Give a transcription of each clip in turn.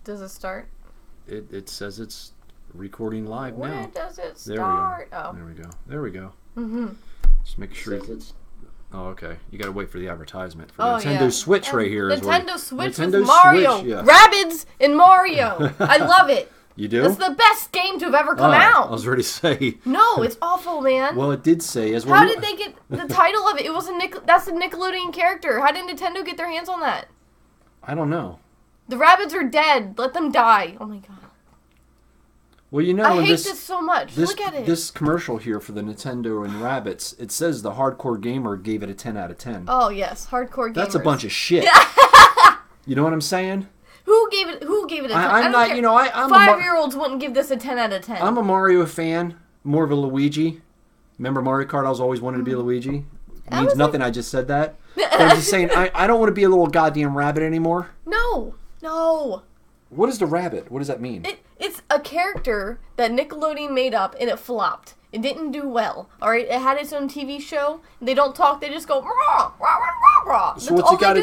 Does it start? It says it's recording live now. Where does it start? There we go. Mm-hmm. Just make sure it's... Oh, okay. You got to wait for the advertisement for Nintendo Switch right here. Nintendo Switch with Mario. Switch, yeah. Rabbids and Mario. I love it. You do? It's the best game to have ever come out. I was ready to say. No, it's awful, man. Well, it did say as well. How did they get the title of it? It was that's a Nickelodeon character. How did Nintendo get their hands on that? I don't know. The Rabbids are dead. Let them die. Oh my god. Well, you know, I hate this so much. Look at it. This commercial here for the Nintendo and Rabbids, it says the hardcore gamer gave it a 10 out of 10. Oh yes, hardcore gamers. That's a bunch of shit. You know what I'm saying? Who gave it a 10? I'm not, you know, I'm 5-year-olds wouldn't give this a 10 out of 10. I'm a Mario fan, more of a Luigi. Remember Mario Kart? I was always wanted to be a Luigi. It means nothing. I just said that. But I'm just saying, I don't want to be a little goddamn rabbit anymore. No. What is the rabbit? What does that mean? It's a character that Nickelodeon made up, and it flopped. It didn't do well. All right, it had its own TV show. They don't talk. They just go rah, rah, rah, rah, rah. So what's it got to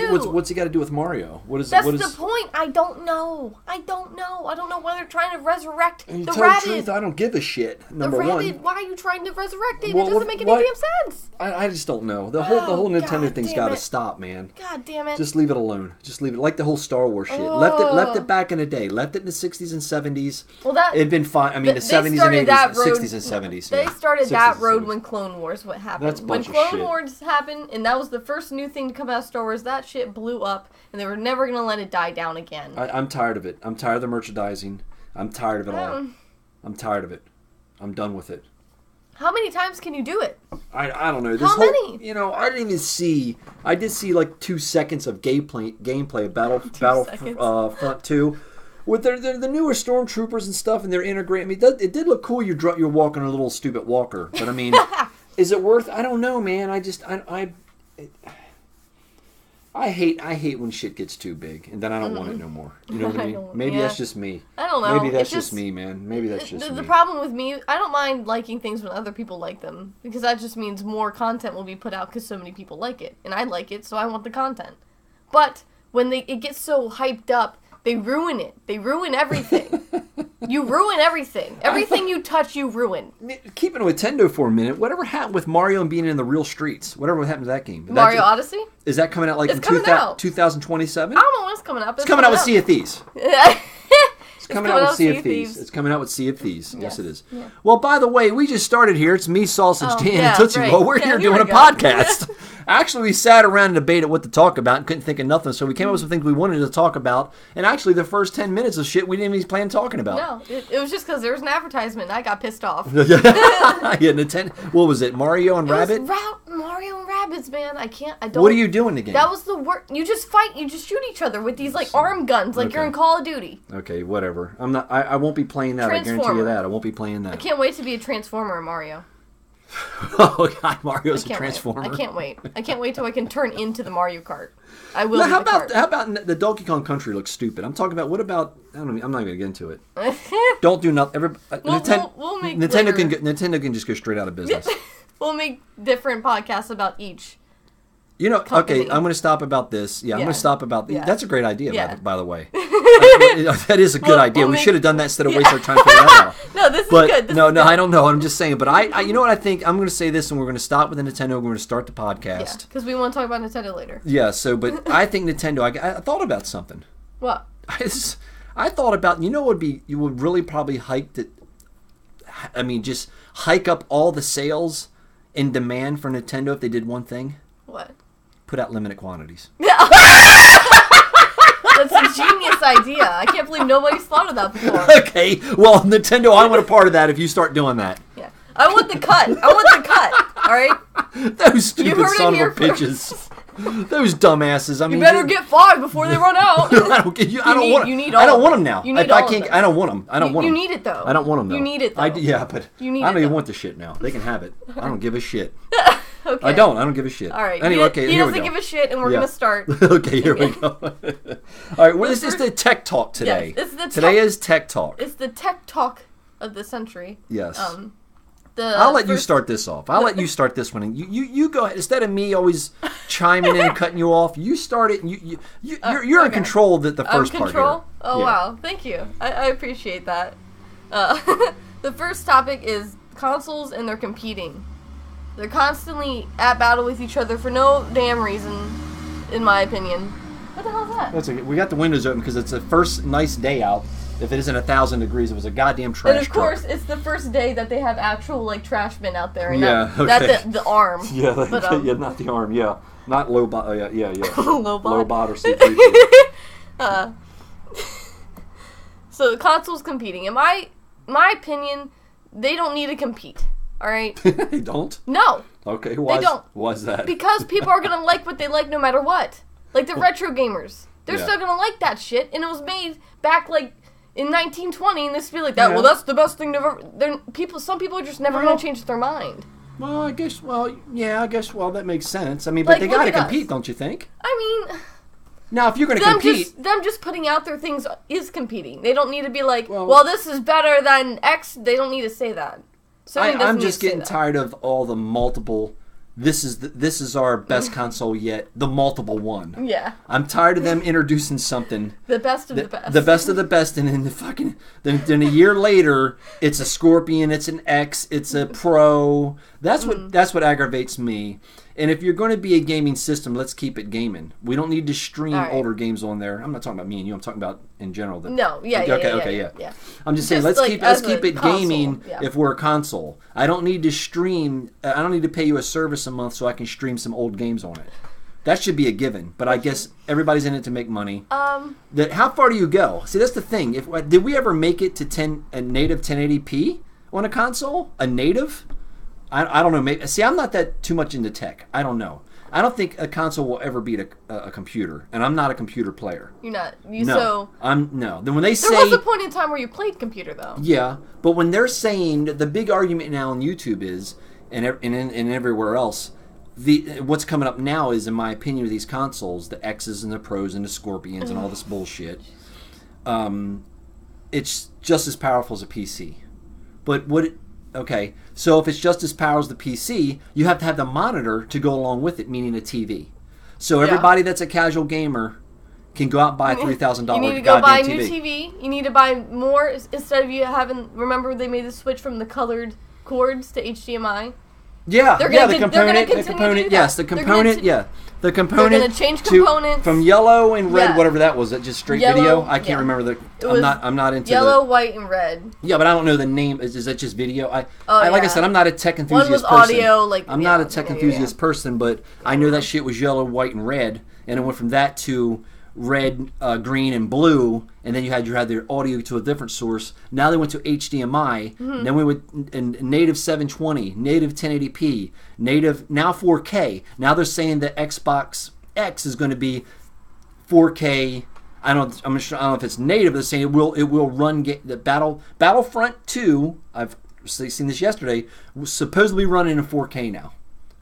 do with Mario? That's the point. I don't know. I don't know why they're trying to resurrect the tell rabbit. The truth, I don't give a shit. Number one. Why are you trying to resurrect it? It doesn't make any damn sense. I just don't know. The whole Nintendo thing's got to stop, man. God damn it. Just leave it alone. Just leave it. Like the whole Star Wars shit. Left it back in the day. Left it in the 60s and 70s. Well, it'd been fine. I mean, the 70s and 80s, 60s and 70s. They started that road when Clone Wars happened. That's a when bunch of Clone shit. Wars happened, and that was the first new thing to come out of Star Wars, that shit blew up, and they were never going to let it die down again. I'm tired of it. I'm tired of the merchandising. I'm tired of it all. I'm tired of it. I'm done with it. How many times can you do it? I don't know. How many? You know, I didn't even see... I did see like 2 seconds of gameplay of Battlefront 2. With the newer stormtroopers and stuff, and they're integrating. I mean, it did look cool. You're walking a little stupid walker, but I mean, is it worth? I don't know, man. I hate when shit gets too big, and then I don't want it no more. You know what I mean? Maybe that's just me. I don't know. Maybe that's just me, man. Maybe that's just me. The problem with me, I don't mind liking things when other people like them, because that just means more content will be put out because so many people like it, and I like it, so I want the content. But when it gets so hyped up, they ruin it. They ruin everything. You ruin everything. Everything you touch, you ruin. Keeping with Nintendo for a minute, whatever happened with Mario and being in the real streets? Whatever happened to that game? Mario Odyssey? Is that coming out like in 2027? I don't know when it's coming out. It's coming out with Sea of Thieves. It's coming out with Sea of Thieves. It's coming out with Sea of Thieves. Yes, it is. Yeah. Well, by the way, we just started here. It's me, Sausage Dan, and Tootsie Roll. We're here doing a podcast. Actually, we sat around and debated what to talk about and couldn't think of nothing, so we came up with some things we wanted to talk about. And actually, the first 10 minutes of shit we didn't even plan talking about. No, it was just because there was an advertisement and I got pissed off. Yeah, Nintendo. What was it? Mario and Rabbit? Mario and Rabbids, man. I don't. What are you doing again? That was the work. You just fight. You just shoot each other with these like arm guns, like you're in Call of Duty. Okay, whatever. I'm not. I won't be playing that. I guarantee you that. I won't be playing that. I can't wait to be a Transformer, Mario. Oh God, Mario's a Transformer. I can't wait. I can't wait till I can turn into the Mario Kart. I will. How about the Donkey Kong Country looks stupid? I'm talking about. What about? I don't know. I'm not going to get into it. Don't do nothing. We'll make Nintendo can just go straight out of business. We'll make different podcasts about each. You know, company. okay, I'm going to stop about this. Yeah, I'm going to stop about... Yeah. That's a great idea, Yeah. by the way. That is a good idea. We should have done that instead of wasting our time figuring that out. No, this is good. No, I don't know. I'm just saying. But I you know what I think? I'm going to say this, and we're going to stop with the Nintendo. We're going to start the podcast. Yeah, because we want to talk about Nintendo later. Yeah, but I think Nintendo... I thought about something. What? I thought about... You know what you would really probably hike it... I mean, just hike up all the sales and demand for Nintendo if they did one thing? What? Put out limited quantities. That's a genius idea. I can't believe nobody's thought of that before. Okay, well, Nintendo, I want a part of that if you start doing that. Yeah. I want the cut. All right? Those stupid son of a bitches. Those dumbasses. I mean, you better get 5 before they run out. I don't get you. I don't want them. You need I don't want them now. You need all of them. I don't want them. I don't want them. You need it though. I don't want them though. You need it though. Yeah, but you need I don't it, even though. want the shit now. They can have it. I don't give a shit. Okay. I don't give a shit. All right. Anyway, okay, he here we doesn't go. give a shit, and we're gonna start. Okay, here we go. All right, well, this is the tech talk today. Yes, Today is tech talk. It's the tech talk of the century. Yes. I'll let you start this off. I'll let you start this one. And you go ahead. Instead of me always chiming in and cutting you off, you start it. And you're in control of the first part here. Oh, yeah. Wow. Thank you. I appreciate that. The first topic is consoles and they're competing. They're constantly at battle with each other for no damn reason, in my opinion. What the hell is that? That's okay. We got the windows open because it's the first nice day out. If it isn't 1,000 degrees, it was a goddamn trash truck. And of course, it's the first day that they have actual like trash bin out there. And yeah, not the arm. Yeah, but, yeah, not the arm. Yeah, not low bot. Yeah. Low bot. Low bot or C3. So the console's competing. In my opinion, they don't need to compete. All right. They don't? No. Okay. They don't. Why's that? Because people are gonna like what they like no matter what. Like the retro gamers, they're still gonna like that shit, and it was made back like in 1920, and this be like that. Yeah. Well, that's the best thing to ever. Some people are just never gonna change their mind. Well, I guess. Well, that makes sense. I mean, but like, they gotta compete, don't you think? I mean, now if you're gonna compete, them just putting out their things is competing. They don't need to be like, well, this is better than X. They don't need to say that. I'm just getting tired of all the multiple. This is our best console yet. The multiple one. Yeah. I'm tired of them introducing something. The best of the best. The best of the best, and then a year later, it's a Scorpion, it's an X, it's a Pro. That's what aggravates me. And if you're going to be a gaming system, let's keep it gaming. We don't need to stream older games on there. I'm not talking about me and you. I'm talking about in general. Yeah. I'm just saying, let's keep it console, gaming if we're a console. I don't need to stream. I don't need to pay you a service a month so I can stream some old games on it. That should be a given. But I guess everybody's in it to make money. How far do you go? See, that's the thing. Did we ever make it to a native 1080p on a console? A native? I don't know. Maybe, see, I'm not that too much into tech. I don't know. I don't think a console will ever beat a computer, and I'm not a computer player. You're not. No. Then when they say there was a point in time where you played computer, though. Yeah, but when they're saying the big argument now on YouTube is, and everywhere else, what's coming up now is, in my opinion, of these consoles, the X's and the Pros and the Scorpions and all this bullshit. It's just as powerful as a PC, but okay, so if it's just as powerful as the PC, you have to have the monitor to go along with it, meaning a TV. So everybody that's a casual gamer can go out and buy a $3,000 You need to go buy a new TV. You need to buy more instead of you having. Remember, they made the switch from the colored cords to HDMI. Yeah, the component. The component. They're gonna change components from yellow and red, whatever that was. That just straight video. I can't remember I'm not into yellow, white, and red. Yeah, but I don't know the name. Is that just video? Like I said, I'm not a tech enthusiast. One was audio. I'm not a tech enthusiast person, but I know that shit was yellow, white, and red, and it went from that to red, green, and blue, and then you had their audio to a different source. Now they went to HDMI. Mm-hmm. Then we went in native 720, native 1080p, native now 4K. Now they're saying that Xbox X is going to be 4K. I don't know if it's native. They're saying it will run the Battlefront 2. I've seen this yesterday. Was supposedly running in 4K now.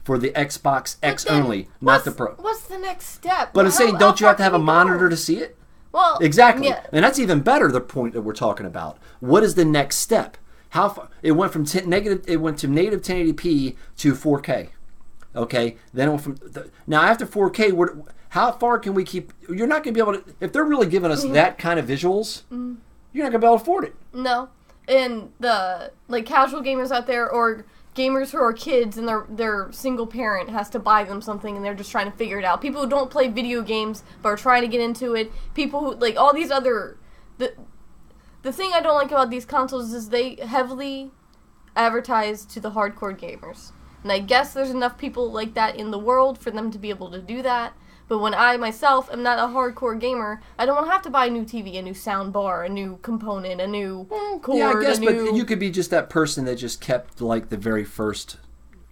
For the Xbox X only, not the Pro. What's the next step? But I'm saying, don't you have to have a monitor to see it? Well, exactly. Yeah. And that's even better, the point that we're talking about. What is the next step? How far? It went from native 1080p to 4K. Okay? Then it went from... now, after 4K, how far can we keep... You're not going to be able to... If they're really giving us that kind of visuals, you're not going to be able to afford it. No. And the casual gamers out there, or... gamers who are kids and their single parent has to buy them something and they're just trying to figure it out. People who don't play video games but are trying to get into it. People who, all these other... The thing I don't like about these consoles is they heavily advertise to the hardcore gamers. And I guess there's enough people like that in the world for them to be able to do that. But when I, myself, am not a hardcore gamer, I don't want to have to buy a new TV, a new sound bar, a new component, a new cord, yeah, I guess, but you could be just that person that just kept, the very first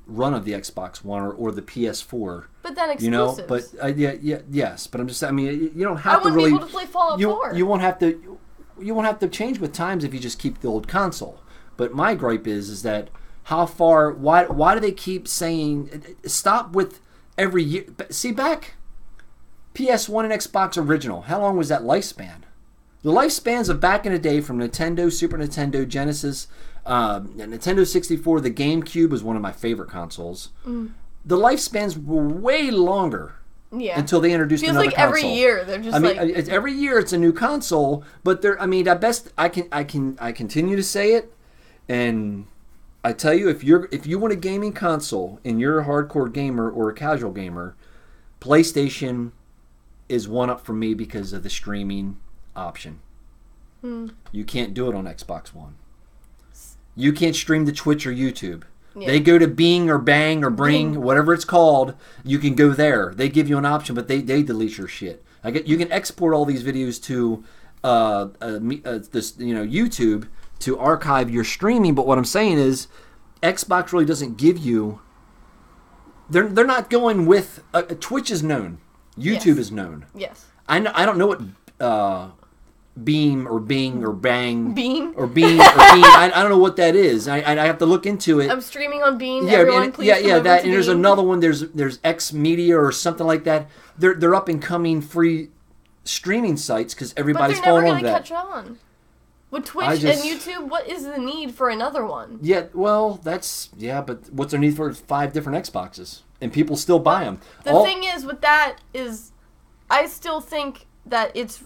run of the Xbox One or the PS4. But then exclusives. But, yes. But I'm just, you don't have to really... I wouldn't be able to play Fallout 4. You won't have to change with times if you just keep the old console. But my gripe is that how far... Why do they keep saying... Stop with every year... See, back... PS1 and Xbox original. How long was that lifespan? The lifespans of back in the day from Nintendo, Super Nintendo, Genesis, Nintendo 64, the GameCube was one of my favorite consoles. The lifespans were way longer. Yeah. Until they introduced another console. Feels like every year they're just every year it's a new console, but at best I continue to say it, and I tell you, if you want a gaming console and you're a hardcore gamer or a casual gamer, PlayStation is one up for me because of the streaming option. You can't do it on Xbox One. You can't stream to Twitch or YouTube. Yeah. They go to Bing or Bang or Bring, whatever it's called. You can go there. They give you an option, but they delete your shit. You can export all these videos to YouTube to archive your streaming. But what I'm saying is, Xbox really doesn't give you. They're not going with Twitch is known, YouTube is known. Yes. I don't know what. Beam or Bing or Bang Beam or Beam. I don't know what that is. I have to look into it. I'm streaming on Beam. Yeah, Everyone, please that. And Beam. There's another one. There's X Media or something like that. They're up and coming free streaming sites because everybody's falling on that. But they're never going to catch on. With Twitch and YouTube, what is the need for another one? Yeah, well, but what's their need for 5 different Xboxes? And people still buy them. The thing is with that is, I still think that it's.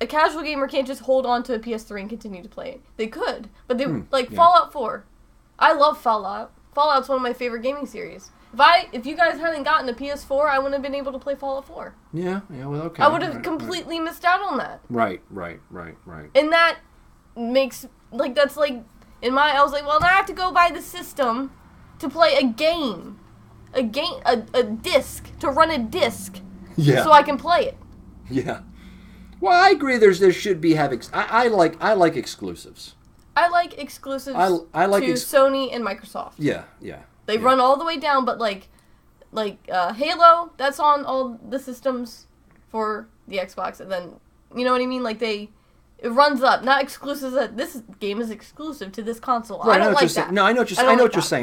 A casual gamer can't just hold on to a PS3 and continue to play it. They could, but Fallout 4. I love Fallout. Fallout's one of my favorite gaming series. If you guys hadn't gotten a PS4, I wouldn't have been able to play Fallout 4. Yeah, well, okay. I would have completely missed out on that. Right. And that makes, that's in I was like, well, now I have to go buy the system to play a game. A disc, to run a disc. Yeah. So I can play it. Yeah. Well, I agree. There should be I like exclusives. I like exclusives. I like to Sony and Microsoft. Yeah. They run all the way down, but Halo, that's on all the systems for the Xbox, and then you know what I mean. It runs up, not exclusives. That this game is exclusive to this console. Right, I don't like that. No, I know what you're saying.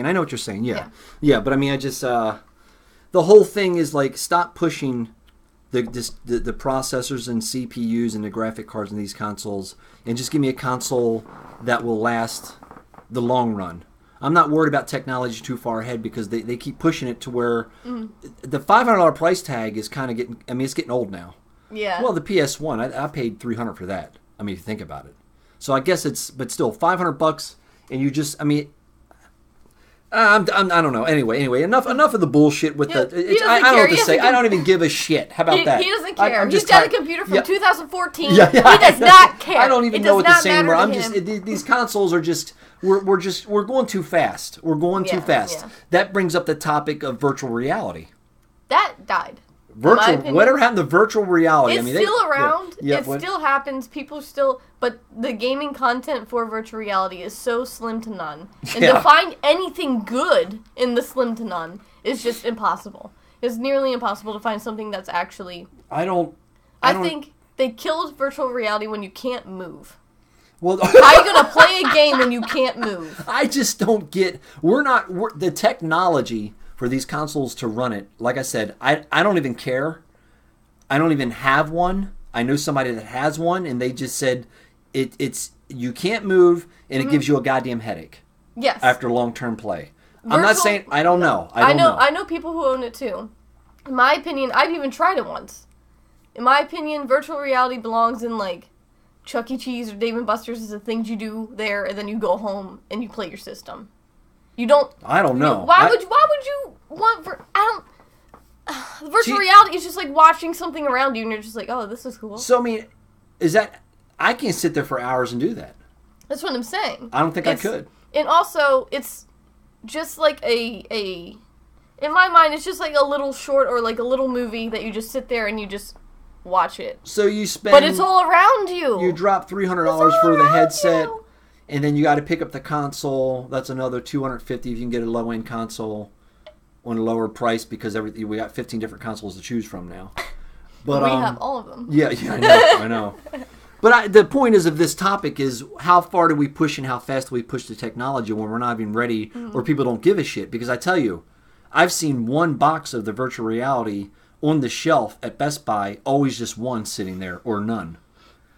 I know what you're saying. Yeah. But I mean, I just the whole thing is stop pushing. The processors and CPUs and the graphic cards in these consoles, and just give me a console that will last the long run. I'm not worried about technology too far ahead because they keep pushing it to where the $500 price tag is kind of getting. I mean, it's getting old now. Yeah. Well, the PS1, I paid $300 for that. I mean, if you think about it. So I guess but still $500, and you just. I mean. I don't know. Anyway, enough of the bullshit with the. I don't know what to say. I don't even give a shit. How about that? He doesn't care. He's got a computer from 2014. Yeah, he does not care. I don't even know what to say anymore. These consoles are just. We're going too fast. We're going too fast. Yeah. That brings up the topic of virtual reality. That died. Whatever happened to virtual reality? It's still around. It still happens. People still, but the gaming content for virtual reality is so slim to none. And to find anything good in the slim to none is just impossible. It's nearly impossible to find something that's actually. I think they killed virtual reality when you can't move. Well, how are you going to play a game when you can't move? I just don't get. The technology for these consoles to run it, like I said, I don't even care. I don't even have one. I know somebody that has one, and they just said it's you can't move, and it gives you a goddamn headache. Yes. After long-term play. I'm not saying I don't know. I know people who own it too. In my opinion, I've even tried it once. In my opinion, virtual reality belongs in Chuck E. Cheese or Dave & Buster's is the things you do there, and then you go home and you play your system. You don't. I don't know. Why would you want? Virtual reality is just like watching something around you, and you're just like, oh, this is cool. So I mean, is that I can't sit there for hours and do that. That's what I'm saying. I don't think I could. And also, it's just like in my mind, it's just like a little short or like a little movie that you just sit there and you just watch it. So you spend. But it's all around you. You drop $300 for the headset. And then you got to pick up the console. That's another $250 if you can get a low-end console on a lower price because we got 15 different consoles to choose from now. But we have all of them. Yeah, I know. But the point of this topic is how far do we push and how fast do we push the technology when we're not even ready or people don't give a shit? Because I tell you, I've seen one box of the virtual reality on the shelf at Best Buy, always just one sitting there or none.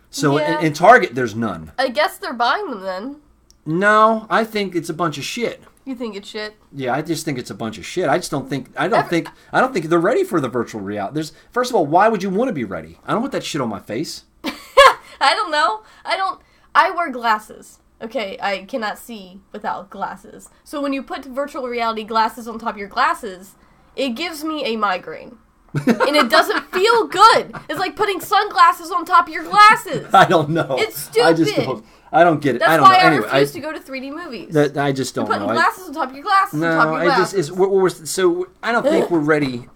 So in Target, there's none. I guess they're buying them then. No, I think it's a bunch of shit. You think it's shit? Yeah, I just think it's a bunch of shit. I don't think they're ready for the virtual reality. First of all, why would you want to be ready? I don't want that shit on my face. I don't know. I wear glasses. Okay, I cannot see without glasses. So when you put virtual reality glasses on top of your glasses, it gives me a migraine. And it doesn't feel good. It's like putting sunglasses on top of your glasses. I don't know. It's stupid. I don't get it. That's I don't why know. I Anyway, refuse to go to 3D movies. I just don't know. Putting glasses on top of your glasses on top of your glasses. I don't think we're ready.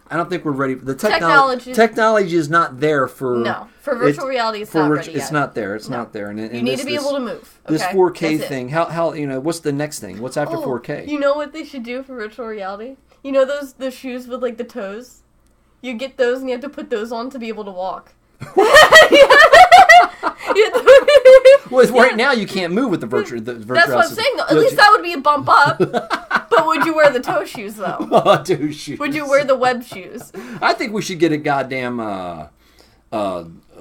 I don't think we're ready. The technology is not there for... No, for virtual reality, it's not ready yet. It's not there. It's not there. And you need to be able to move. Okay? This 4K thing, how what's the next thing? What's after 4K? You know what they should do for virtual reality? You know the shoes with like the toes? You get those and you have to put those on to be able to walk. Well, right now you can't move with the virtual. That's what I'm saying, though. At least that would be a bump up. But would you wear the toe shoes, though? Toe shoes. Would you wear the web shoes? I think we should get a goddamn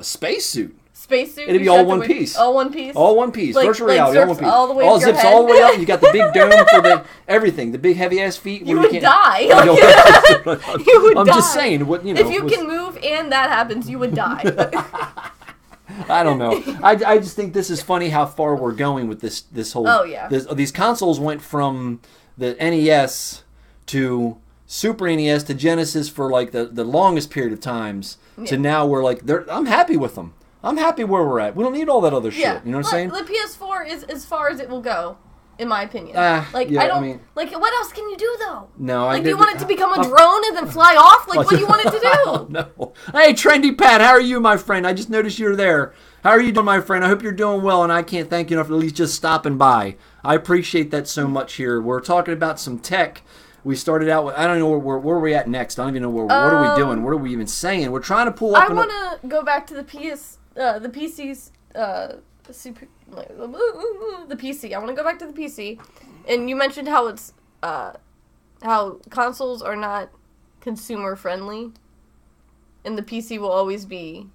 space suit. Space suit? It'd be all one piece. All one piece? All one piece. Like, virtual reality, all one piece. All the way all up your zips head. all the way up. You got the big dome for everything. The big heavy ass feet. You would die. You would I'm die. just saying. If you can move and that happens, you would die. I don't know. I just think this is funny how far we're going with this whole... Oh, yeah. These consoles went from the NES to Super NES to Genesis for like the longest period of times to now we're like... I'm happy with them. I'm happy where we're at. We don't need all that other shit. You know what I'm saying? The PS4 is as far as it will go, in my opinion. What else can you do, though? No, do you want it to become a drone and then fly off? Like, what do you want it to do? No. Hey, Trendy Pat, how are you, my friend? I just noticed you're there. How are you doing, my friend? I hope you're doing well, and I can't thank you enough for at least just stopping by. I appreciate that so much here. We're talking about some tech. We started out with, I don't know where we're at next. I don't even know what are we doing? What are we even saying? We're trying to pull up... I want to go back to the PCs, the PC. I want to go back to the PC. And you mentioned how it's how consoles are not consumer friendly, and the PC will always be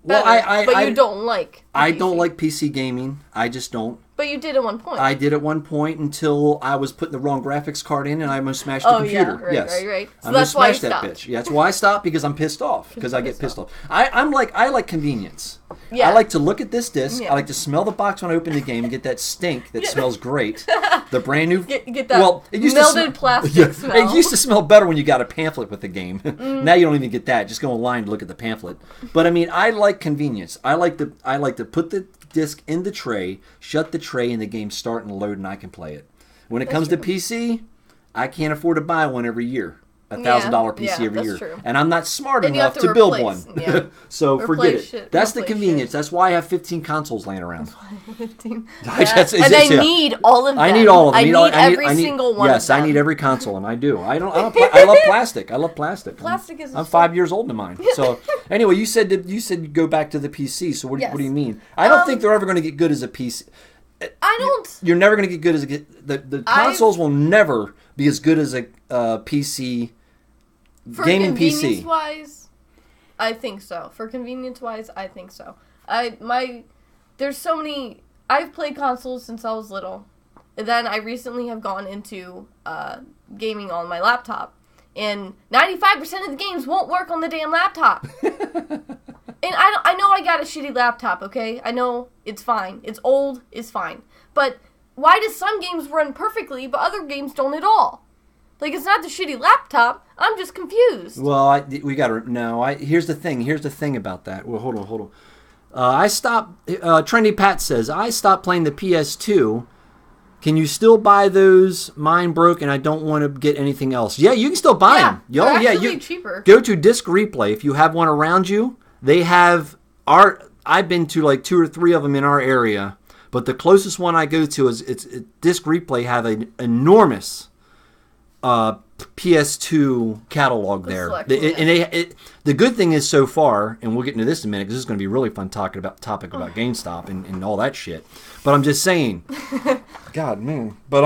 better. Well, you don't like. I don't like PC gaming. I just don't. But you did at one point. I did at one point until I was putting the wrong graphics card in and I almost smashed the computer. Yeah, right. So that's why you stopped. That bitch. Yeah, that's why I stopped, because I'm pissed off. Because I get pissed off. I like convenience. Yeah. I like to look at this disc. Yeah. I like to smell the box when I open the game and get that stink that smells great. The brand new... Get that melted plastic smell. It used to smell better when you got a pamphlet with the game. Now you don't even get that. Just go online to look at the pamphlet. But I mean, I like convenience. I like to put the disc in the tray, shut the tray, and the game start and load, and I can play it. When it comes to PC, I can't afford to buy one every year. $1,000 PC every year. True. And I'm not smart enough to build one. Yeah. So forget it. That's the convenience. That's why I have 15 consoles laying around. 15. I need all of them. I need all of them. I need every single one. Yes, of them. I need every console, and I do. I love plastic. I love plastic. Plastic is. I'm 5 years old to mine. So anyway, you said you go back to the PC. So what do you mean? I don't think they're ever going to get good as a PC. I don't. You're never going to get good as the consoles will never be as good as a PC. Gaming PC. For convenience-wise, I think so. For convenience-wise, I think so. There's so many... I've played consoles since I was little. And then I recently have gone into gaming on my laptop. And 95% of the games won't work on the damn laptop. And I know I got a shitty laptop, okay? I know it's fine. It's old, it's fine. But why do some games run perfectly, but other games don't at all? Like, it's not the shitty laptop. I'm just confused. Well, here's the thing. Here's the thing about that. Well, hold on. I stopped... Trendy Pat says, I stopped playing the PS2. Can you still buy those? Mine broke and I don't want to get anything else. Yeah, you can still buy them. They're actually cheaper. Go to Disc Replay. If you have one around you, they have... I've been to like 2 or 3 of them in our area. But the closest one I go to is Disc Replay have an enormous... PS2 catalog there. The good thing is so far, and we'll get into this in a minute because this is going to be really fun topic about GameStop and all that shit. But I'm just saying, God, man. But,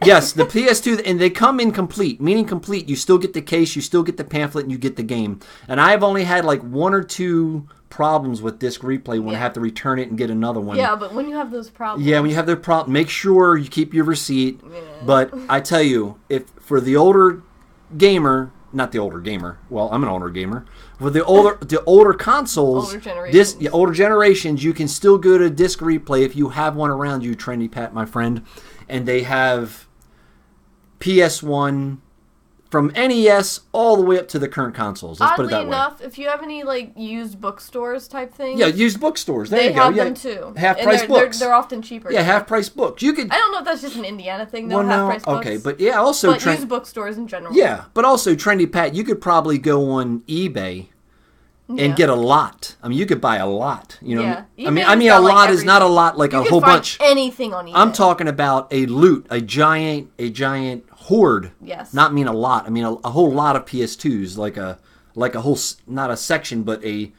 yes, the PS2, and they come in complete, meaning complete. You still get the case, you still get the pamphlet, and you get the game. And I've only had like 1 or 2 problems with disc replay when I have to return it and get another one. Yeah, but when you have those problems. Yeah, when you have the problem, make sure you keep your receipt. Yeah. But I tell you, if for the older gamer, not the older gamer, well, I'm an older gamer. For the older consoles, older generations, you can still go to disc replay if you have one around you, Trendy Pat, my friend, and they have PS1 from NES all the way up to the current consoles. Let's put it that way. Oddly enough, if you have any like used bookstores type things, yeah, used bookstores. There you go. They have them too. Half-price books. They're often cheaper. Yeah, half-price books. You could. I don't know if that's just an Indiana thing. Though, half-price books. Okay, but yeah, also used bookstores in general. Yeah, but also Trendy Pat, you could probably go on eBay and get a lot. I mean, you could buy a lot. You know, yeah. I mean, a lot is not a lot like a whole bunch. Anything on eBay. I'm talking about a loot, a giant hoard. Yes. Not mean a lot. I mean a whole lot of PS2s, like a whole, not a section, but a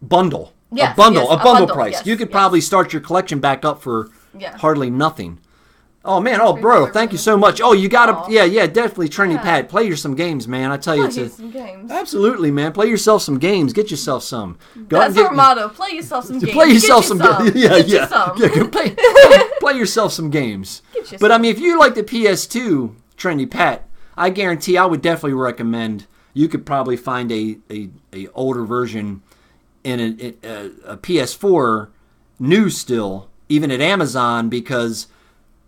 bundle. Yes, a bundle price. Yes, you could probably start your collection back up for hardly nothing. Oh man, bro, thank you so much. Oh, you gotta, definitely Trendy Pat. Play some games, man. I tell you, some games. Absolutely, man. Play yourself some games. Get yourself some. That's our motto. Play yourself some games. Play yourself some games. Yeah. Play yourself some games. But I mean, if you like the PS2, Trendy Pat, I guarantee I would definitely recommend. You could probably find a older version in a PS4 new still, even at Amazon, because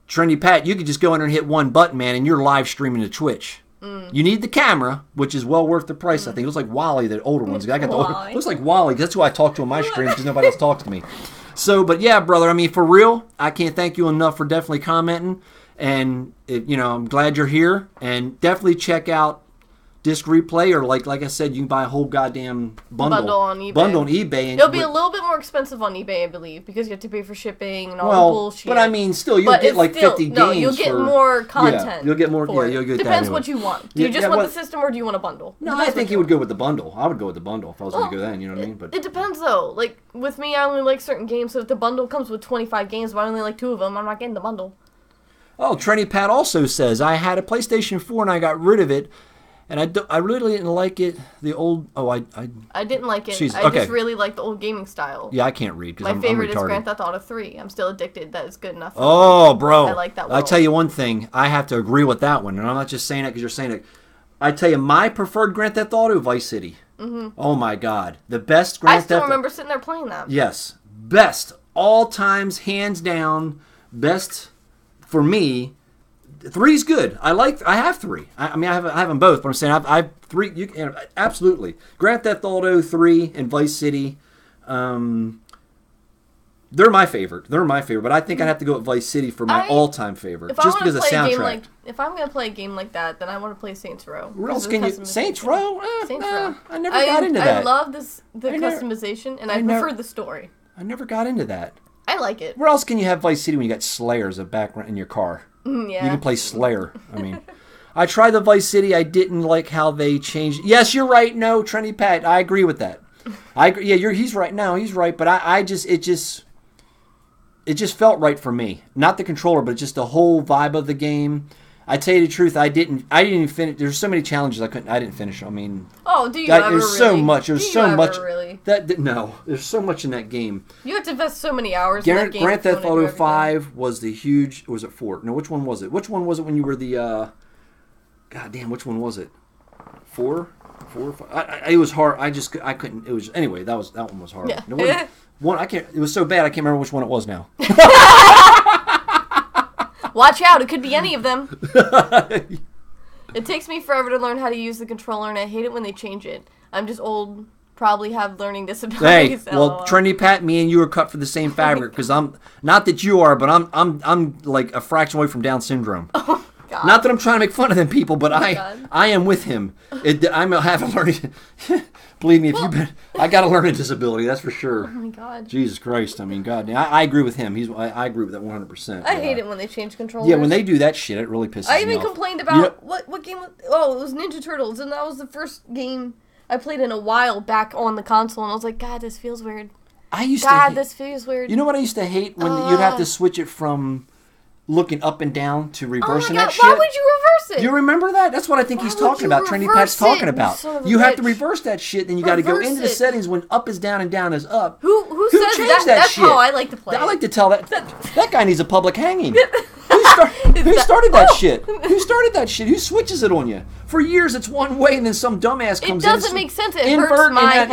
Trendy Pat, you could just go in there and hit one button, man, and you're live streaming to Twitch. You need the camera, which is well worth the price, I think. It looks like Wally, the older ones. I got the older, looks like Wally. That's who I talk to on my stream because nobody else talks to me. So, but yeah, brother, I mean, for real, I can't thank you enough for definitely commenting. And, I'm glad you're here. And definitely check out Disc Replay, or like I said, you can buy a whole goddamn bundle on eBay. And it'll be a little bit more expensive on eBay, I believe, because you have to pay for shipping and all the bullshit. But I mean, still, you'll get like 50 games. No, you'll get more content. Yeah, you'll get more. You'll get Depends that what you want. Do you just want the system, or do you want a bundle? No, I think you would go with the bundle. I would go with the bundle if I was going to go then. You know what I mean? But it depends though. Like with me, I only like certain games. So if the bundle comes with 25 games, but I only like 2 of them, I'm not getting the bundle. Oh, Trendy Pat also says, I had a PlayStation 4 and I got rid of it. And I really didn't like it. The old... Oh, I didn't like it. I just really like the old gaming style. Yeah, I can't read because I'm retarded. My favorite is Grand Theft Auto 3. I'm still addicted. That is good enough. Oh, bro. I like that one. I'll tell you one thing. I have to agree with that one. And I'm not just saying it because you're saying it. I tell you, my preferred Grand Theft Auto, Vice City. Mm-hmm. Oh, my God. The best Grand Theft Auto. I still remember sitting there playing that. Yes. Best. All times, hands down. Best for me. 3's good. I have 3. I mean, I have them both, but I'm saying I've 3. Absolutely. Grand Theft Auto 3 and Vice City. They're my favorite. But I think I'd have to go with Vice City for my all-time favorite, just because of the soundtrack. If I'm gonna play a game like that, then I want to play Saints Row. Where else can you? Saints Row? Saints Row. I never got into that. I love the customization, and I prefer the story. I never got into that. I like it. Where else can you have Vice City when you got Slayer as a background in your car? Yeah. You can play Slayer. I mean, I tried the Vice City. I didn't like how they changed. Yes, you're right. No, Trendy Pat. I agree with that. I agree. Yeah, he's right now. He's right. But it just felt right for me. Not the controller, but just the whole vibe of the game. I tell you the truth, I didn't even finish. There's so many challenges I didn't finish. I mean, do you ever there's really? So much. There's so much. Really? No, there's so much in that game. You have to invest so many hours in that game. Grand Theft Auto 5 was the huge. Or was it 4? No, which one was it? Which one was it when you were the? God damn, which one was it? 4, 5. It was hard. I couldn't. It was anyway. That one was hard. Yeah. I can't. It was so bad. I can't remember which one it was now. Watch out, it could be any of them. It takes me forever to learn how to use the controller, and I hate it when they change it. I'm just old, probably have learning disabilities. Hey, well, Trendy Pat, me and you are cut for the same fabric, because I'm, not that you are, but I'm like a fraction away from Down syndrome. Oh, God. Not that I'm trying to make fun of them people, but I am with him. I'm having learning. Believe me, I got a learning disability. That's for sure. Oh my God. Jesus Christ! I mean, God, I agree with him. I agree with that 100%. I hate it when they change controllers. Yeah, when they do that shit, it really pisses me off. I even complained about what game? It was Ninja Turtles, and that was the first game I played in a while back on the console, and I was like, God, this feels weird. This feels weird. You know what I used to hate when you'd have to switch it from looking up and down to reversing that shit. Why would you reverse it? You remember that? That's what I think he's talking about. Trendy Pat's talking about. You have to reverse that shit, then you got to go into the settings when up is down and down is up. Who says that? That's shit? How I like to play. I like to tell that guy needs a public hanging. Who started that shit? Who started that shit? Who switches it on you? For years it's one way, and then some dumbass comes in. It doesn't make sense. It hurts my head.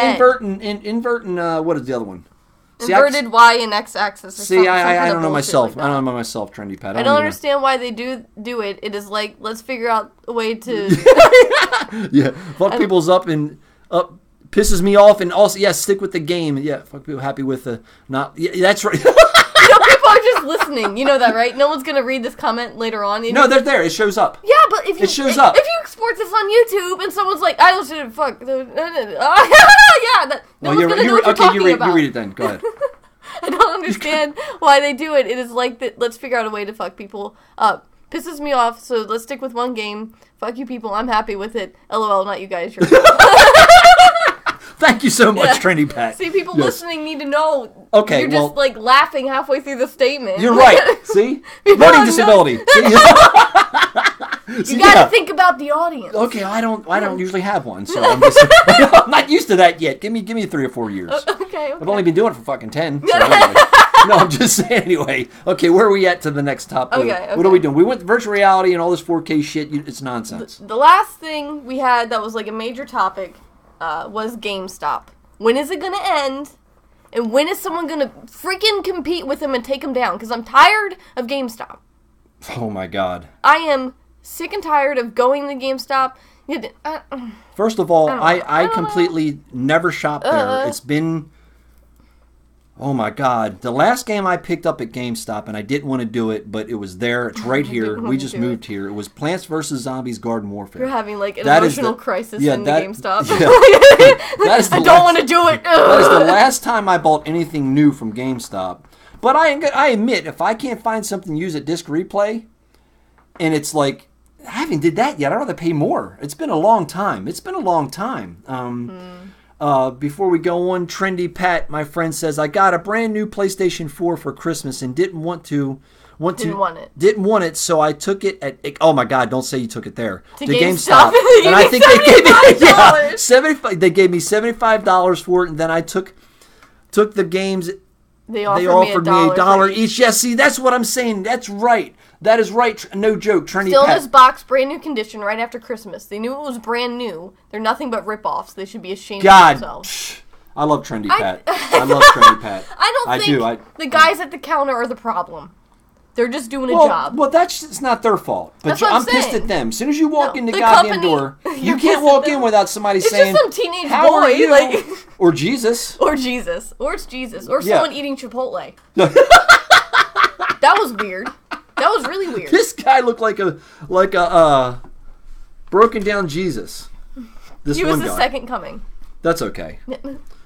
Invert and what is the other one? Inverted Y and X axis. I don't know myself. I don't know myself, Trendy Pat. I don't understand why they do it. It is like, let's figure out a way to... Yeah, fuck people's up pisses me off, and also, stick with the game. Yeah, fuck people happy with the not... Yeah, that's right. People are just listening. You know that, right? No one's going to read this comment later on. No, they're there. It shows up. Yeah, but if you... It shows up. If you export this on YouTube and someone's like, I don't should fuck... Yeah, no one's going to know what you're talking about. You read it then. Go ahead. I don't understand why they do it. It is like that. Let's figure out a way to fuck people up. Pisses me off, so let's stick with one game. Fuck you people. I'm happy with it. LOL, not you guys. Thank you so much, Trendy Pat. See, people listening need to know. Okay, you're just like laughing halfway through the statement. You're right. See? Learning disability. You gotta think about the audience. Okay, I don't usually have one, so I'm not used to that yet. Give me 3 or 4 years. Okay. I've only been doing it for fucking 10. So anyway. No, I'm just saying anyway. Okay, where are we at to the next topic? Okay. What are we doing? We went to virtual reality and all this 4K shit. It's nonsense. The last thing we had that was like a major topic was GameStop. When is it gonna end? And when is someone gonna freaking compete with them and take them down? Because I'm tired of GameStop. Oh my God. I am sick and tired of going to GameStop. First of all, I completely never shopped there. It's been... Oh my God. The last game I picked up at GameStop, and I didn't want to do it, but it was there. It's right here. We just moved here. It was Plants vs. Zombies Garden Warfare. You're having like an emotional crisis in the GameStop. Yeah. I don't want to do it. That is the last time I bought anything new from GameStop. But I admit, if I can't find something used at Disc Replay, and it's like, I haven't did that yet, I'd rather pay more. It's been a long time. Before we go on, Trendy Pat, my friend, says, I got a brand new PlayStation 4 for Christmas and didn't want it, so I took it at, oh my God, don't say you took it there. To GameStop. And I think they gave me, they gave me $75 for it, and then I took the games, they offered me $1 each. Yeah, see, that's what I'm saying. That's right. That is right. No joke. Trendy Still Pat. in his box, brand new condition, right after Christmas. They knew it was brand new. They're nothing but rip-offs. They should be ashamed of themselves. I love Trendy Pat. I love Trendy Pat. I think the guys at the counter are the problem. They're just doing a job. Well, it's not their fault. But I'm pissed at them. As soon as you walk in the goddamn door, you can't walk in without somebody saying, just some teenage how boy. Are you? Or Jesus. Or it's Jesus. Or someone eating Chipotle. That was weird. That was really weird. This guy looked like a broken down Jesus. He was the second coming. That's okay.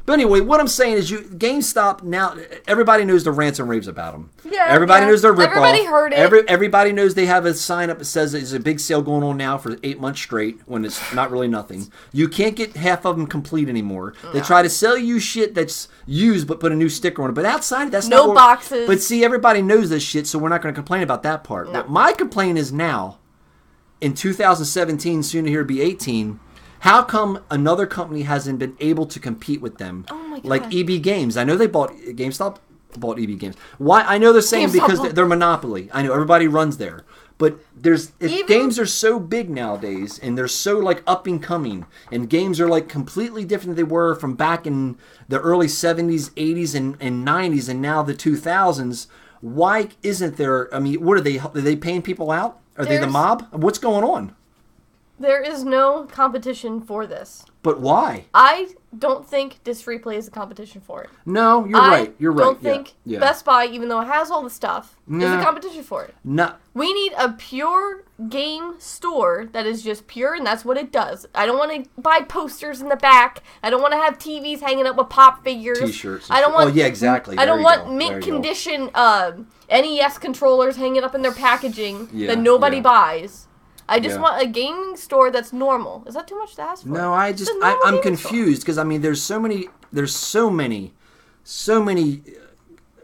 But anyway, what I'm saying is, GameStop now, everybody knows the rants and raves about them. Yeah, everybody knows their ripoff. Everybody heard it. Everybody knows they have a sign up that says there's a big sale going on now for 8 months straight when it's not really nothing. You can't get half of them complete anymore. No. They try to sell you shit that's used but put a new sticker on it. But outside, that's no boxes. But see, everybody knows this shit, so we're not going to complain about that part. No. But my complaint is now, in 2017, soon to here be 18. How come another company hasn't been able to compete with them? Oh my God. Like EB Games. I know GameStop bought EB Games. Why? I know they're saying because they're monopoly. I know everybody runs there. But games are so big nowadays, and they're so like up and coming, and games are like completely different than they were from back in the early 70s, 80s, and 90s, and now the 2000s. Why isn't there? I mean, what are they paying people out? Are they the mob? What's going on? There is no competition for this. But why? I don't think Disc Replay is a competition for it. No, you're right. You're right. I don't think Best Buy, even though it has all the stuff, is a competition for it. No. We need a pure game store that is just pure, and that's what it does. I don't want to buy posters in the back. I don't want to have TVs hanging up with pop figures. T-shirts. I don't want. Oh yeah, exactly. I don't want mint condition NES controllers hanging up in their packaging that nobody buys. I just want a gaming store that's normal. Is that too much to ask for? No, I'm confused because I mean, there's so many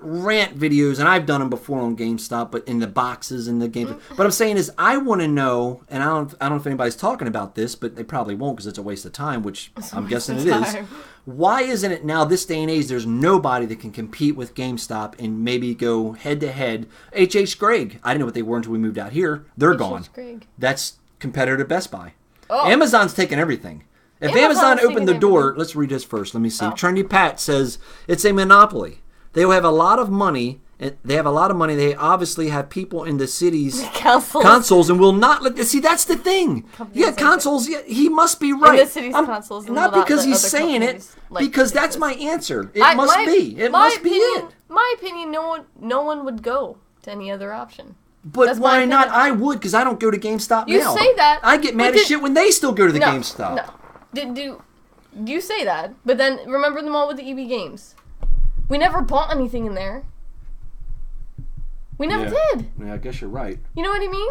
rant videos, and I've done them before on GameStop, but in the boxes and the games. What I'm saying is, I want to know, and I don't know if anybody's talking about this, but they probably won't because it's a waste of time, which I'm guessing it is. Why isn't it now, this day and age, there's nobody that can compete with GameStop and maybe go head-to-head? H.H. Gregg. I didn't know what they were until we moved out here. They're gone. Gregg. That's competitor to Best Buy. Oh. Amazon's taken everything. If Amazon opened the door, let's read this first. Let me see. Trendy Pat says, it's a monopoly. They have a lot of money. They obviously have people in the city's consoles and will not let. See, that's the thing. Yeah, consoles. Yeah, he must be right. In the city's consoles, not because he's saying it. Because that's my answer. It must be. It must be it. My opinion. No one would go to any other option. But why not? I would, because I don't go to GameStop now. You say that. I get mad as shit when they still go to the GameStop. No. You say that, but then remember them all with the EB Games. We never bought anything in there. We never did. Yeah, I guess you're right. You know what I mean?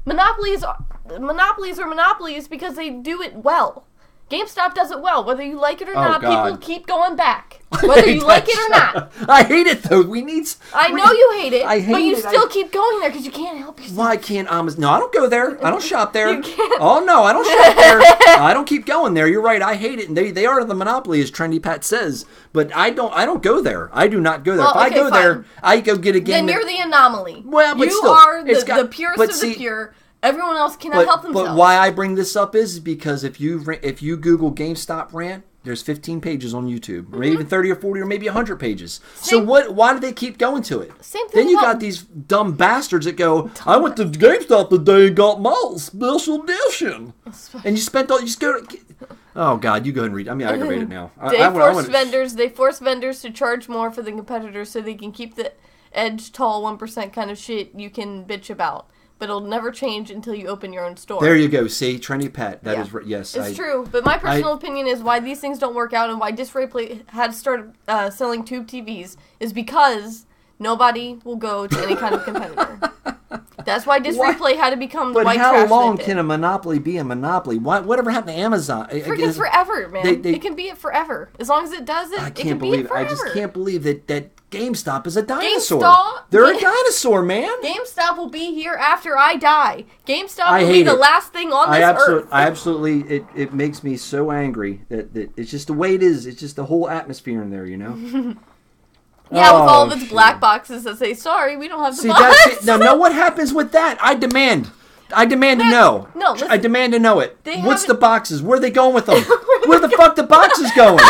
Monopolies are monopolies because they do it well. GameStop does it well. Whether you like it or not, people keep going back. Whether you like it or not. I hate it, though. I know you hate it, but you still keep going there because you can't help yourself. Why can't No, I don't go there. I don't shop there. You can't. Oh, no, I don't shop there. I don't keep going there. You're right. I hate it. And they are the monopoly, as Trendy Pat says. But I don't go there. I do not go there. If I go there, I go get a game. Then you're the anomaly. Well, but you are the purest of the pure. Everyone else cannot help themselves. But why I bring this up is because if you Google GameStop rant, there's 15 pages on YouTube, or even 30 or 40 or maybe 100 pages. So why do they keep going to it? Same thing. Then you got these dumb bastards that go, I went to GameStop today and got my special edition. And you spent all, you just go to, oh God, you go ahead and read. I mean, I can read it now. They force vendors to charge more for the competitors so they can keep the edge tall 1% kind of shit you can bitch about. But it'll never change until you open your own store. There you go. See, Trendy Pat. That is yes. It's true. But my personal opinion is why these things don't work out and why Disc Replay had started selling tube TVs is because nobody will go to any kind of competitor. That's why Disc Replay had to become the white trash. But how long can a monopoly be a monopoly? Whatever happened to Amazon? Freaking forever, man. It can be it forever. As long as it does it, it can be it forever. I just can't believe that GameStop is a dinosaur. They're a dinosaur, man. GameStop will be here after I die. GameStop will be the last thing on this earth. I absolutely, it makes me so angry that it's just the way it is. It's just the whole atmosphere in there, you know? Yeah, with all of its black boxes that say, sorry, we don't have the box. That's it. Now, what happens with that? I demand to know. No, listen, I demand to know it. What's the boxes? Where are they going with them? Where the fuck the boxes going?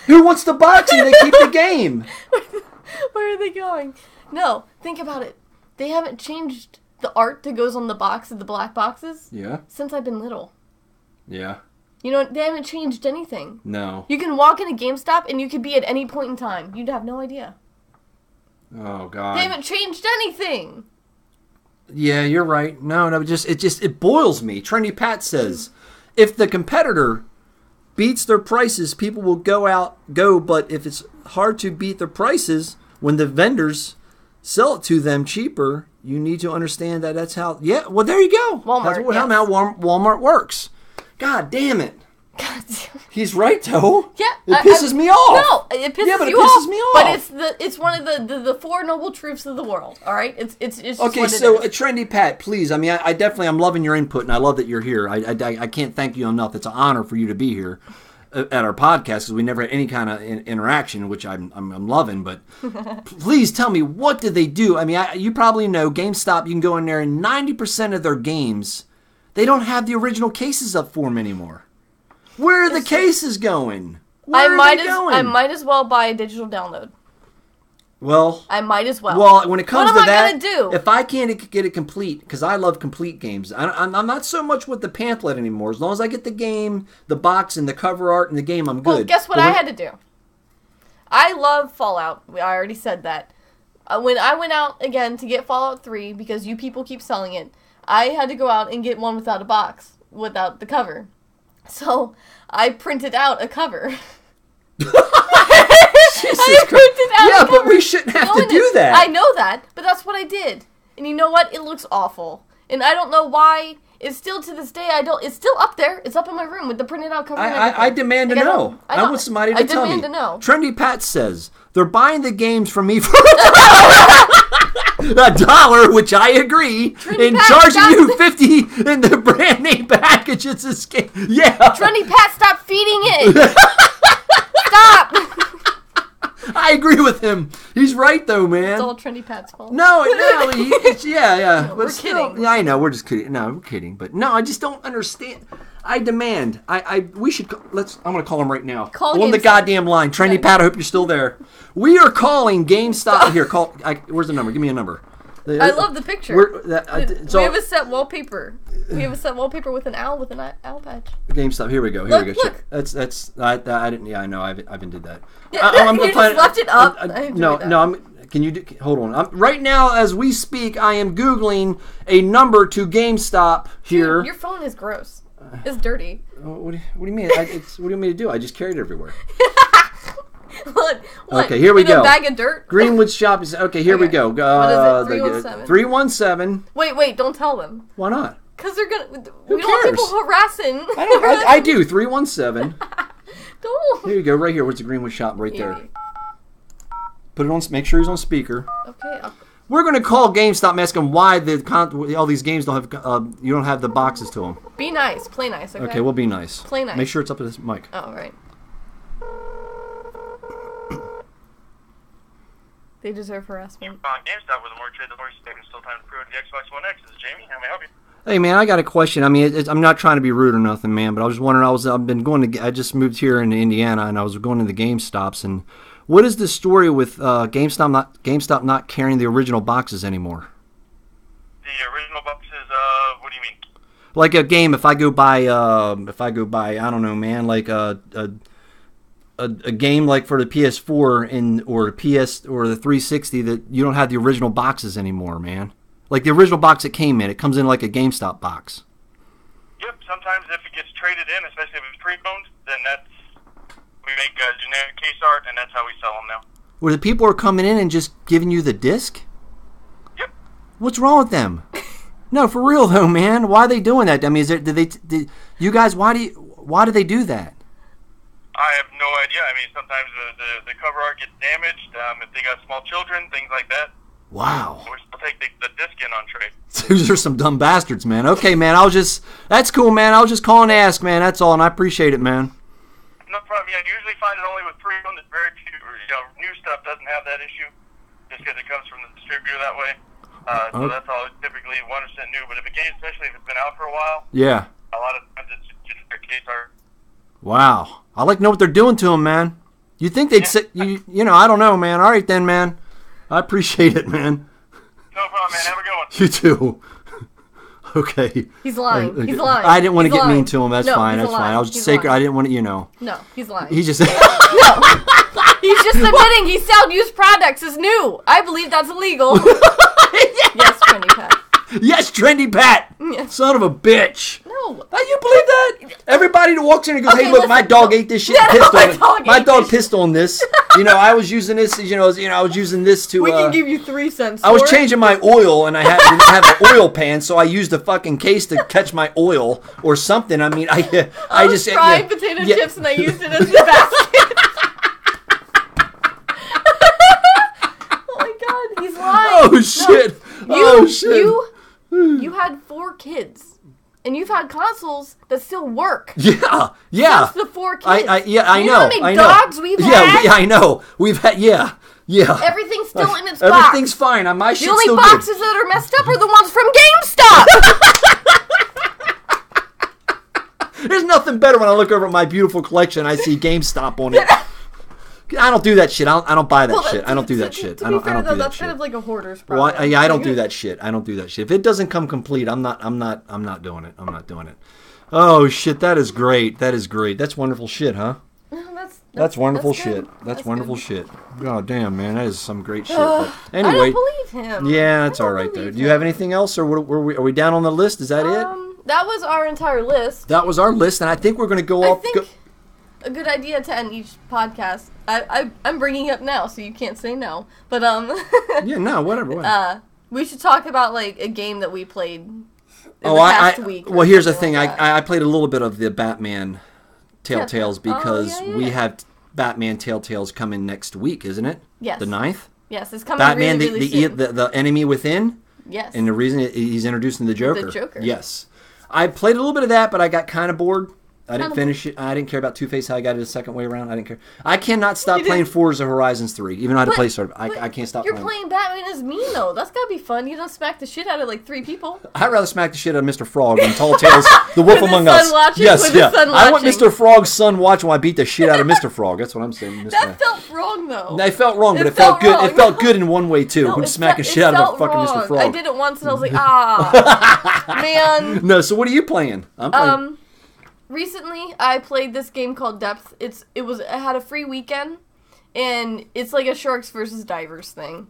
Who wants the box and they keep the game? Where are they going? No, think about it. They haven't changed the art that goes on the box of the black boxes. Yeah. Since I've been little. Yeah. You know, they haven't changed anything. No. You can walk in a GameStop and you could be at any point in time. You'd have no idea. Oh God. They haven't changed anything. Yeah, you're right. No, it boils me. Trendy Pat says, if the competitor beats their prices, people will go, but if it's hard to beat their prices when the vendors sell it to them cheaper, you need to understand that's how, well, there you go. Walmart, that's how Walmart works. God damn it. God damn it. He's right, though. Yeah. It pisses me off. No, it pisses me off. But it's one of the four noble truths of the world, all right? It's just okay, so Trendy Pat, please. I mean, I'm loving your input, and I love that you're here. I can't thank you enough. It's an honor for you to be here at our podcast because we never had any kind of interaction, which I'm loving. But please tell me, what did they do? I mean, you probably know GameStop. You can go in there, and 90% of their games, they don't have the original cases up for them anymore. Where are the cases going? I might as well buy a digital download. Well, I might as well. Well, when it comes to that, gonna do? If I can't get it complete, because I love complete games, I'm not so much with the pamphlet anymore. As long as I get the game, the box, and the cover art, and the game, I'm good. Well, guess what I had to do? I love Fallout. I already said that. When I went out again to get Fallout 3, because you people keep selling it, I had to go out and get one without a box, without the cover. So I printed out a cover. Jesus Christ. But we shouldn't have to do that. I know that, but that's what I did. And you know what? It looks awful. And I don't know why it's still to this day, it's still up there. It's up in my room with the printed out cover. I demand to know. I want somebody to tell me. I demand to know. Trendy Pat says, they're buying the games from me for $1, which I agree, Trendy and Pat, charging you $50 in the brand name package. It's a scam. Yeah. Trendy Pat, stop feeding it. Stop. I agree with him. He's right, though, man. It's all Trendy Pat's fault. No, yeah. No, we're kidding. Yeah, I know, we're just kidding. No, we're kidding. But no, I just don't understand. I demand. We should. I'm going to call him right now. On the goddamn line. Trendy Pat, I hope you're still there. We are calling GameStop. Here, where's the number? Give me a number. I love the picture. We have a set wallpaper. We have a set wallpaper with an owl patch. GameStop. Here we go. Look. That's. I didn't. Yeah, I know. I haven't did that. Yeah, you just left it up. No. Can you hold on? Right now, as we speak, I am Googling a number to GameStop here. Dude, your phone is gross. It's dirty. What do you mean? What do you want me to do? I just carried it everywhere. What? Okay, here we go. A bag of dirt? Greenwood Shop is... Okay, here we go. What is it? 317? 317. Wait, don't tell them. Why not? Because they're going to... We don't want people harassing. I do. 317. Don't. Here you go. Right here. Where's the Greenwood Shop? Right there. Put it on... Make sure he's on speaker. Okay. We're going to call GameStop and ask them why all these games don't have... you don't have the boxes to them. Be nice. Play nice, okay? Okay, we'll be nice. Play nice. Make sure it's up to this mic. Oh, right. They deserve harassment. GameStop with a more trade the horse taking still time to prove the Xbox One X. This is Jamie. How may I help you? Hey man, I got a question. I mean, I'm not trying to be rude or nothing, man, but I was wondering. I just moved here into Indiana, and I was going to the GameStops. And what is the story with GameStop not carrying the original boxes anymore? The original boxes. What do you mean? Like a game. If I go buy, I don't know, man, like a game like for the PS4 or PS or the 360 that you don't have the original boxes anymore, man. Like the original box it came in, it comes in like a GameStop box. Yep. Sometimes if it gets traded in, especially if it's pre-owned, then we make generic case art, and that's how we sell them now. Where the people are coming in and just giving you the disc? Yep. What's wrong with them? No, for real though, man. Why are they doing that? I mean, why do they do that? I have no idea. I mean, sometimes the cover art gets damaged. If they got small children, things like that. Wow. We still take the disc in on trade. Those are some dumb bastards, man. Okay, man. That's cool, man. I was just calling to ask, man. That's all, and I appreciate it, man. No problem. Yeah, I usually find it only with pre-owned. Very few, new stuff doesn't have that issue, just because it comes from the distributor that way. So that's all typically 1% new. But if a game, especially if it's been out for a while, yeah, a lot of times it's just their case art. Wow. I like to know what they're doing to them, man. You think they'd say, I don't know, man. All right then, man. I appreciate it, man. No problem, man. Have a good one. You too. Okay. He's lying. He's lying. I didn't want to get mean to him. That's fine. That's fine. I was just sacred. I didn't want to, No, he's lying. He's just... No. He's just admitting he selling used products is new. I believe that's illegal. Yes, Trendy Pat. Yes, Trendy Pat. Yeah. Son of a bitch. No. You believe that? Everybody that walks in and goes, okay, hey, look, my dog ate this shit and pissed on it. My dog pissed on this. I was using this, I was using this to... We can give you 3 cents I was changing my oil, and I didn't have an oil pan, so I used a fucking case to catch my oil or something. I mean, I was frying potato chips, and I used it as the basket. Oh, my God. He's lying. Oh, shit. You had 4 kids. And you've had consoles that still work. Yeah. That's the 4 kids. I know. You know how many dogs we've had? Yeah, I know. We've had, yeah. Everything's still in its box. Everything's fine. My shit's still good. The only boxes that are messed up are the ones from GameStop. There's nothing better when I look over at my beautiful collection and I see GameStop on it. I don't do that shit. I don't buy that shit. I don't do that shit. To be fair, though, that's kind of like a hoarder's problem. Well, I don't do that shit. I don't do that shit. If it doesn't come complete, I'm not doing it. I'm not doing it. Oh shit, that is great. That is great. That's wonderful shit, huh? That's wonderful shit. That's wonderful shit. God damn, man, that is some great shit. But anyway, I don't believe him. Yeah, that's all right though. Do you have anything else, or are we down on the list? Is that it? That was our entire list. That was our list, and I think we're going to go off. A good idea to end each podcast. I'm bringing it up now, so you can't say no. But yeah, no, whatever. We should talk about like a game that we played the past week. Well, here's the thing. I played a little bit of the Batman Telltales because we have Batman Telltales coming next week, isn't it? Yes. The 9th? Yes, it's coming Batman, really soon. the enemy within? Yes. And the reason he's introducing the Joker. The Joker. Yes. I played a little bit of that, but I got kind of bored. I didn't finish it. I didn't care about Two-Face, how I got it a second way around. I didn't care. I cannot stop playing Forza Horizons 3, even though I had to play sort of. I can't stop playing. You're playing Batman as me, though. That's got to be fun. You don't smack the shit out of like 3 people. I'd rather smack the shit out of Mr. Frog than Tall Tales, The Wolf Among Us. Yes, yeah. I want Mr. Frog's son watching while I beat the shit out of Mr. Frog. That's what I'm saying. That felt wrong, though. It felt wrong, but it felt good. Wrong. It felt good in one way, too. When smacking shit out of a fucking Mr. Frog. I did it once and I was like, man. No, so what are you playing? I'm playing. Recently, I played this game called Depth. It had a free weekend, and it's like a sharks versus divers thing.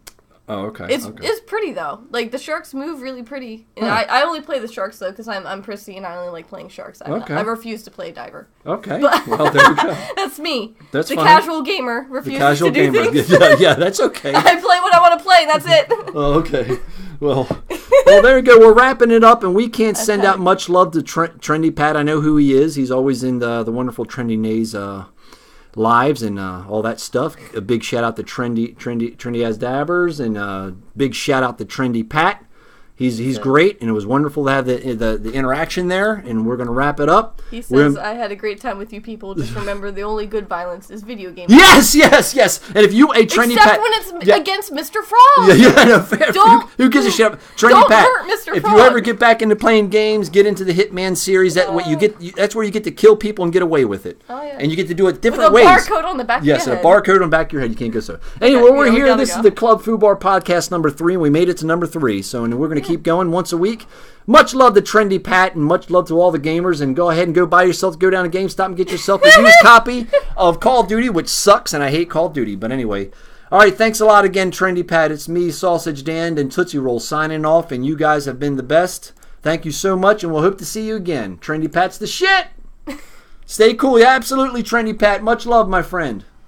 Oh, okay. It's pretty though. Like the sharks move really pretty, and I only play the sharks though because I'm prissy and I only like playing sharks. I refuse to play diver. Okay. But well, there we go. That's me. That's the fine. Casual gamer refuses to do things. Yeah, that's okay. I play what I want to play. That's it. Oh, okay. Well, there we go. We're wrapping it up, and we can't send out much love to Trendy Pat. I know who he is. He's always in the wonderful Trendy Nays lives and all that stuff. A big shout out to Trendy as Dabbers, and a big shout out to Trendy Pat. He's great, and it was wonderful to have the interaction there, and we're going to wrap it up. He says, I had a great time with you people. Just remember, the only good violence is video games. Yes! And if you, Trendy Except Pat... when it's against Mr. Frog! No, who gives a shit? Trendy Pat, hurt Mr. if Frog. you ever get back into playing games, get into the Hitman series, that's where you get to kill people and get away with it. Oh, yeah. And you get to do it different ways. With a barcode on the back of your head. Yes, a barcode on the back of your head. You can't go so. Anyway, we're here. This is the Club Fubar Podcast number 3, and we made it to number 3. So, and we're going to keep going once a week. Much love to Trendy Pat, and much love to all the gamers. And go ahead and go down to GameStop and get yourself a used copy of Call of Duty, which sucks, and I hate Call of Duty. But anyway, all right, thanks a lot again, Trendy Pat. It's me, Sausage Dan, and Tootsie Roll signing off, and you guys have been the best. Thank you so much, and we'll hope to see you again. Trendy Pat's the shit. Stay cool. Yeah, absolutely, Trendy Pat. Much love, my friend.